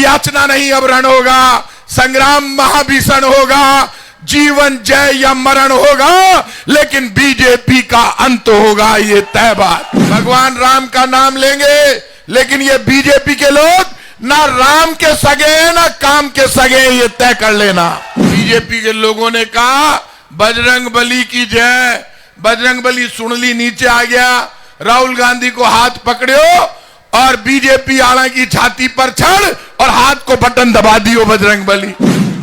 याचना नहीं अब रण होगा, संग्राम महाभीषण होगा, जीवन जय या मरण होगा, लेकिन बीजेपी का अंत होगा, ये तय बात। भगवान राम का नाम लेंगे, लेकिन ये बीजेपी के लोग ना राम के सगे हैं ना काम के सगे हैं, ये तय कर लेना। बीजेपी के लोगों ने कहा बजरंग बली की जय, बजरंग बली सुन ली, नीचे आ गया, राहुल गांधी को हाथ पकड़ो और बीजेपी आड़ा की छाती पर चढ़ और हाथ को बटन दबा दियो बजरंग बली।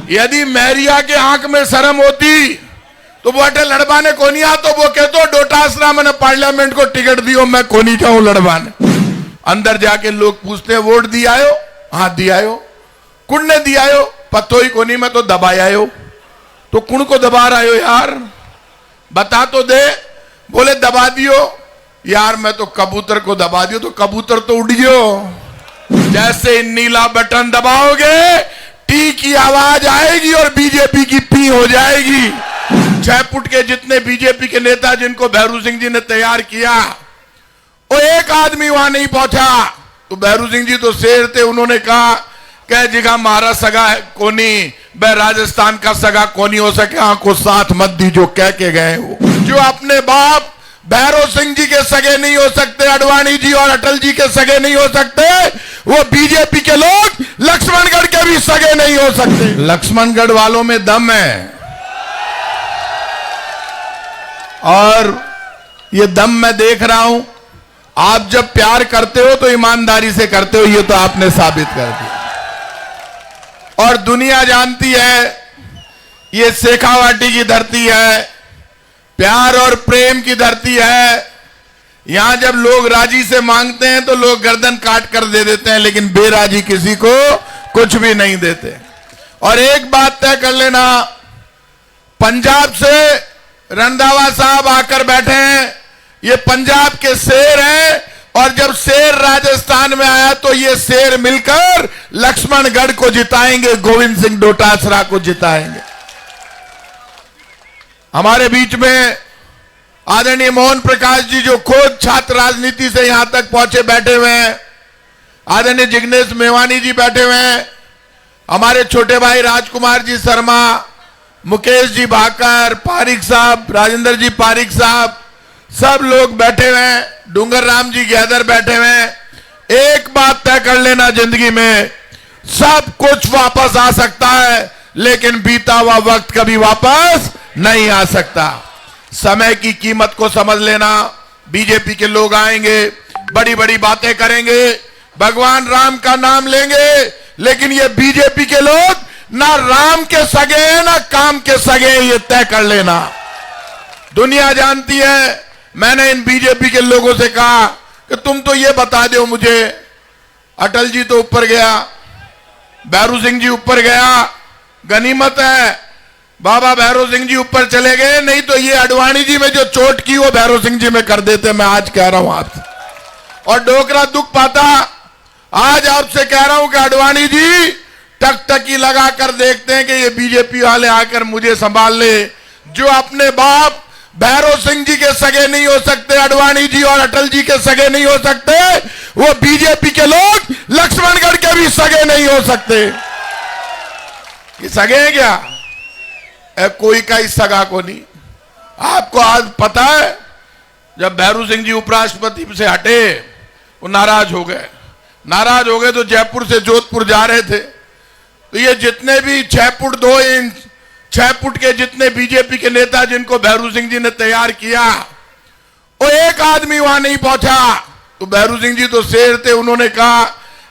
यदि मैरिया के आंख में शर्म होती तो वो अटल लड़वाने को नहीं आ, तो वो कहते डोटासरा मैंने पार्लियामेंट को टिकट दियो, मैं को नहीं जाऊं लड़वाने। अंदर जाके लोग पूछते हैं वोट दिया आयो? हाँ दिया आयो। कुण ने दिया आयो? पतो ही को नहीं, मैं तो दबाया आयो। तो कुण को दबा रहा हो यार, बता तो दे। बोले दबा दियो यार, मैं तो कबूतर को दबा दियो, तो कबूतर तो उड़ गयो। जैसे नीला बटन दबाओगे टी की आवाज आएगी और बीजेपी की पी हो जाएगी। 6 फुट के जितने बीजेपी के नेता जिनको भैरू सिंह जी ने तैयार किया, वो एक आदमी वहां नहीं पहुंचा। तो भैरू सिंह जी तो शेर थे, उन्होंने कहा कह जिगा मारा सगा है कोनी, वह राजस्थान का सगा कोनी हो सके, आंखों साथ मत दी जो कह के गए हो। जो अपने बाप भैरव सिंह जी के सगे नहीं हो सकते, अडवाणी जी और अटल जी के सगे नहीं हो सकते, वो बीजेपी के लोग लक्ष्मणगढ़ के भी सगे नहीं हो सकते। लक्ष्मणगढ़ वालों में दम है, और ये दम मैं देख रहा हूं। आप जब प्यार करते हो तो ईमानदारी से करते हो, ये तो आपने साबित कर दिया। और दुनिया जानती है ये शेखावाटी की धरती है, प्यार और प्रेम की धरती है। यहां जब लोग राजी से मांगते हैं तो लोग गर्दन काट कर दे देते हैं, लेकिन बेराजी किसी को कुछ भी नहीं देते। और एक बात तय कर लेना, पंजाब से रंधावा साहब आकर बैठे हैं, ये पंजाब के शेर हैं, और जब शेर राजस्थान में आया तो ये शेर मिलकर लक्ष्मणगढ़ को जिताएंगे, गोविंद सिंह डोटासरा को जिताएंगे। हमारे बीच में आदरणीय मोहन प्रकाश जी जो खुद छात्र राजनीति से यहां तक पहुंचे बैठे हुए हैं, आदरणीय जिग्नेश मेवानी जी बैठे हुए हैं, हमारे छोटे भाई राजकुमार जी शर्मा, मुकेश जी भाकर, पारिक साहब, राजेंद्र जी पारिक साहब, सब लोग बैठे हुए हैं, डूंगर राम जी गैदर बैठे हुए हैं। एक बात तय कर लेना, जिंदगी में सब कुछ वापस आ सकता है, लेकिन बीता हुआ वक्त कभी वापस नहीं आ सकता। समय की कीमत को समझ लेना। बीजेपी के लोग आएंगे, बड़ी बड़ी बातें करेंगे, भगवान राम का नाम लेंगे, लेकिन ये बीजेपी के लोग ना राम के सगे हैं ना काम के सगे हैं, ये तय कर लेना। दुनिया जानती है, मैंने इन बीजेपी के लोगों से कहा कि तुम तो ये बता दो मुझे, अटल जी तो ऊपर गया, भैरू सिंह जी ऊपर गया, गनीमत है, बाबा भैरव सिंह जी ऊपर चले गए, नहीं तो ये अडवाणी जी में जो चोट की वो भैरव सिंह जी में कर देते। मैं आज कह रहा हूं आपसे, और डोकरा दुख पाता, आज आपसे कह रहा हूं कि अडवाणी जी टकटकी लगाकर देखते हैं कि ये बीजेपी वाले आकर मुझे संभाल ले। जो अपने बाप भैरव सिंह जी के सगे नहीं हो सकते, अडवाणी जी और अटल जी के सगे नहीं हो सकते, वो बीजेपी के लोग लक्ष्मणगढ़ के भी सगे नहीं हो सकते। ये सगे हैं क्या? कोई का ही सगा को नहीं। आपको आज पता है, जब भैरू सिंह जी उपराष्ट्रपति से हटे वो नाराज हो गए। नाराज हो गए तो जयपुर से जोधपुर जा रहे थे, तो ये जितने भी 6 फुट 2 इंच 6 फुट के जितने बीजेपी के नेता जिनको भैरू सिंह जी ने तैयार किया, वो एक आदमी वहां नहीं पहुंचा। तो भैरू सिंह जी तो शेर थे, उन्होंने कहा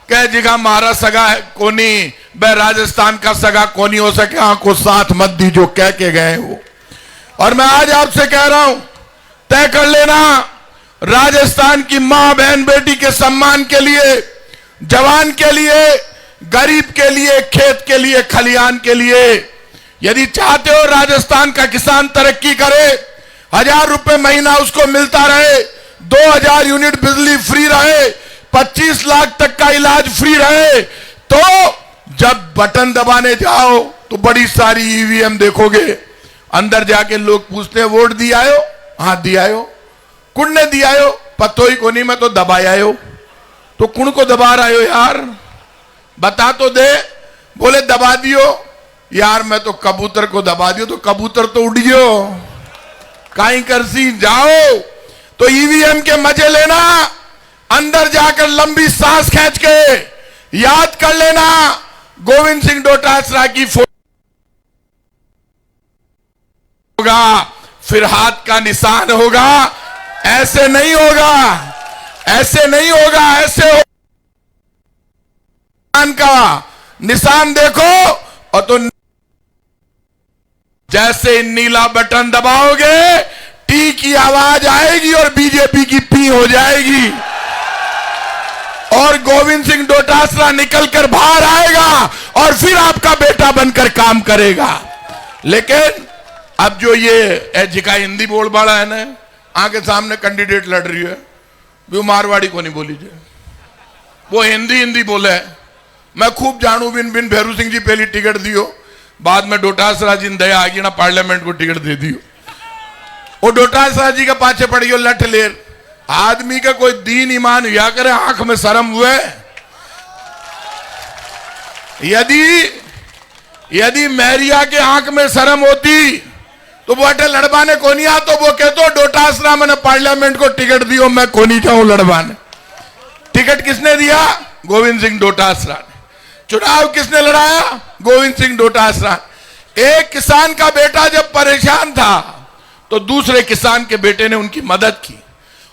कह जिगा मारा सगा है कोनी, वह राजस्थान का सगा कोनी हो सके, आंखों साथ मत दी जो कह के गए हो। और मैं आज आपसे कह रहा हूं, तय कर लेना, राजस्थान की मां बहन बेटी के सम्मान के लिए, जवान के लिए, गरीब के लिए, खेत के लिए, खलियान के लिए, यदि चाहते हो राजस्थान का किसान तरक्की करे, 1000 रुपए महीना उसको मिलता रहे, 2000 यूनिट बिजली फ्री रहे, 25 लाख तक का इलाज फ्री रहे, तो जब बटन दबाने जाओ तो बड़ी सारी ईवीएम देखोगे, अंदर जाके लोग पूछते हैं वोट दिया आयो? हाँ दिया आयो। कुण ने दिया आयो? पतो ही को नहीं, मैं तो दबाया आयो। तो कुण को दबा रहा हो यार, बता तो दे। बोले दबा दियो। यार मैं तो कबूतर को दबा दियो तो कबूतर तो उड़ गयो, काई करसी जाओ। तो ईवीएम के मजे लेना, अंदर जाकर लंबी सांस खींच के याद कर लेना गोविंद सिंह डोटासरा की फोटो होगा, फिर हाथ का निशान होगा। ऐसे नहीं होगा, ऐसे नहीं होगा, ऐसे हो का निशान देखो। और तो जैसे नीला बटन दबाओगे टी की आवाज आएगी और बीजेपी की पी हो जाएगी और गोविंद सिंह डोटासरा निकलकर बाहर आएगा और फिर आपका बेटा बनकर काम करेगा। लेकिन अब जो ये एजिका हिंदी बोल बाड़ा है ना, आगे सामने कैंडिडेट लड़ रही है, वो मारवाड़ी को नहीं बोली जाए, वो हिंदी हिंदी बोले। मैं खूब जानू बिन बिन भैरू सिंह जी पहली टिकट दियो, बाद में डोटासरा जी ने दया आ गई ना पार्लियामेंट को टिकट दे दियो। वो डोटासरा जी के पाछे पड़ी हो लठ लेर। आदमी का कोई दीन ईमान हुआ करे, आंख में शर्म हुए। यदि मैरिया के आंख में शर्म होती तो वो अटे लड़वाने को नहीं आ, तो वो कहते डोटासरा मैंने पार्लियामेंट को टिकट दियो, मैं को नहीं जाऊं लड़वाने। टिकट किसने दिया? गोविंद सिंह डोटासरा ने। चुनाव किसने लड़ाया? गोविंद सिंह डोटासरा। एक किसान का बेटा जब परेशान था तो दूसरे किसान के बेटे ने उनकी मदद की,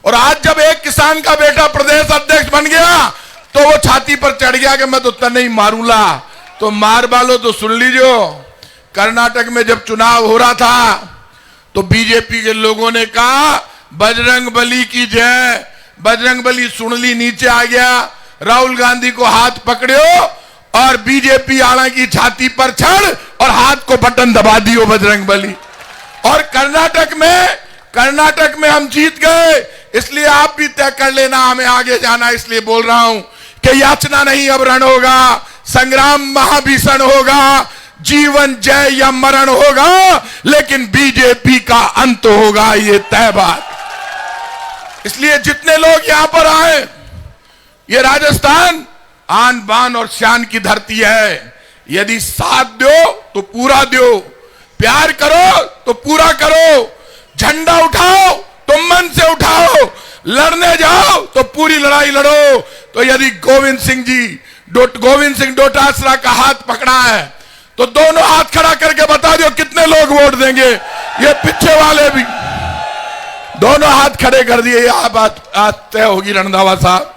और आज जब एक किसान का बेटा प्रदेश अध्यक्ष बन गया तो वो छाती पर चढ़ गया कि मैं तो तन्ने ही मारूंगा। तो मार बालो तो सुन लीजिए, कर्नाटक में जब चुनाव हो रहा था तो बीजेपी के लोगों ने कहा बजरंग बली की जय। बजरंग बली सुन ली, नीचे आ गया, राहुल गांधी को हाथ पकड़ो और बीजेपी आला की छाती पर चढ़ और हाथ को बटन दबा दियो बजरंग बली। और कर्नाटक में हम जीत गए, इसलिए आप भी तय कर लेना हमें आगे जाना। इसलिए बोल रहा हूं कि याचना नहीं अब रण होगा, संग्राम महाभीषण होगा, जीवन जय या मरण होगा, लेकिन बीजेपी का अंत होगा, ये तय बात। इसलिए जितने लोग यहां पर आए, ये राजस्थान आन बान और शान की धरती है। यदि साथ दो तो पूरा दो, प्यार करो तो पूरा करो, झंडा उठाओ तो मन से उठाओ, लड़ने जाओ तो पूरी लड़ाई लड़ो। तो यदि गोविंद सिंह डोटासरा का हाथ पकड़ा है तो दोनों हाथ खड़ा करके बता दो कितने लोग वोट देंगे। ये पीछे वाले भी दोनों हाथ खड़े कर दिए। यह बात आज तय होगी रंधावा साहब।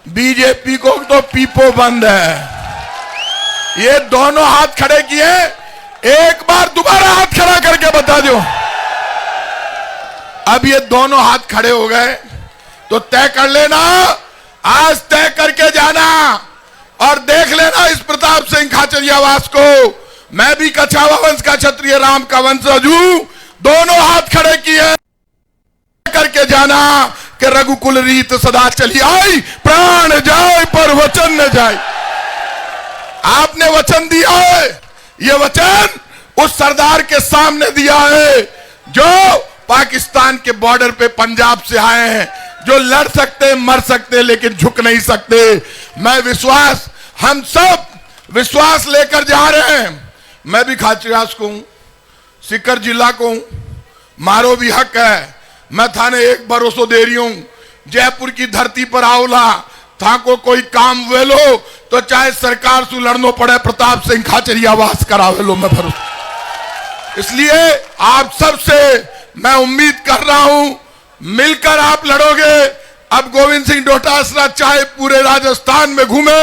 बीजेपी को तो पीपो बंद है। ये दोनों हाथ खड़े किए, एक बार दोबारा हाथ खड़ा करके बता दो। अब ये दोनों हाथ खड़े हो गए तो तय कर लेना, आज तय करके जाना और देख लेना इस प्रताप सिंह खाचरियावास को। मैं भी कछावा वंश का क्षत्रिय राम का वंशज हूं। दोनों हाथ खड़े किए करके जाना कि रघुकुल रीत सदा चली आई, प्राण जाए पर वचन न जाए। आपने वचन दिया है, ये वचन उस सरदार के सामने दिया है जो पाकिस्तान के बॉर्डर पे पंजाब से आए हैं, जो लड़ सकते मर सकते लेकिन झुक नहीं सकते। हम सब विश्वास लेकर जा रहे हैं। मैं भी खाचरियास को हूं, सीकर जिला को हूं, मारो भी हक है। मैं थाने एक भरोसो दे रही हूं, जयपुर की धरती पर आवला था को कोई काम वे लो तो चाहे सरकार से लड़ना पड़े, प्रताप सिंह खाचरियावास करावे लो मैं भरोसा। इसलिए आप सबसे मैं उम्मीद कर रहा हूं मिलकर आप लड़ोगे। अब गोविंद सिंह डोटासरा चाहे पूरे राजस्थान में घूमे,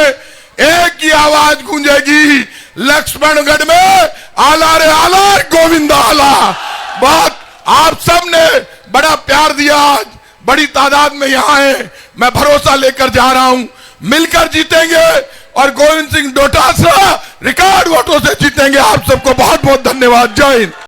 एक ही आवाज गूंजेगी, लक्ष्मणगढ़ में आला रे आला गोविंद आला। बात आप सब ने बड़ा प्यार दिया, आज बड़ी तादाद में यहां है। मैं भरोसा लेकर जा रहा हूं, मिलकर जीतेंगे और गोविंद सिंह डोटासरा रिकॉर्ड वोटों से जीतेंगे। आप सबको बहुत बहुत धन्यवाद। जय हिंद।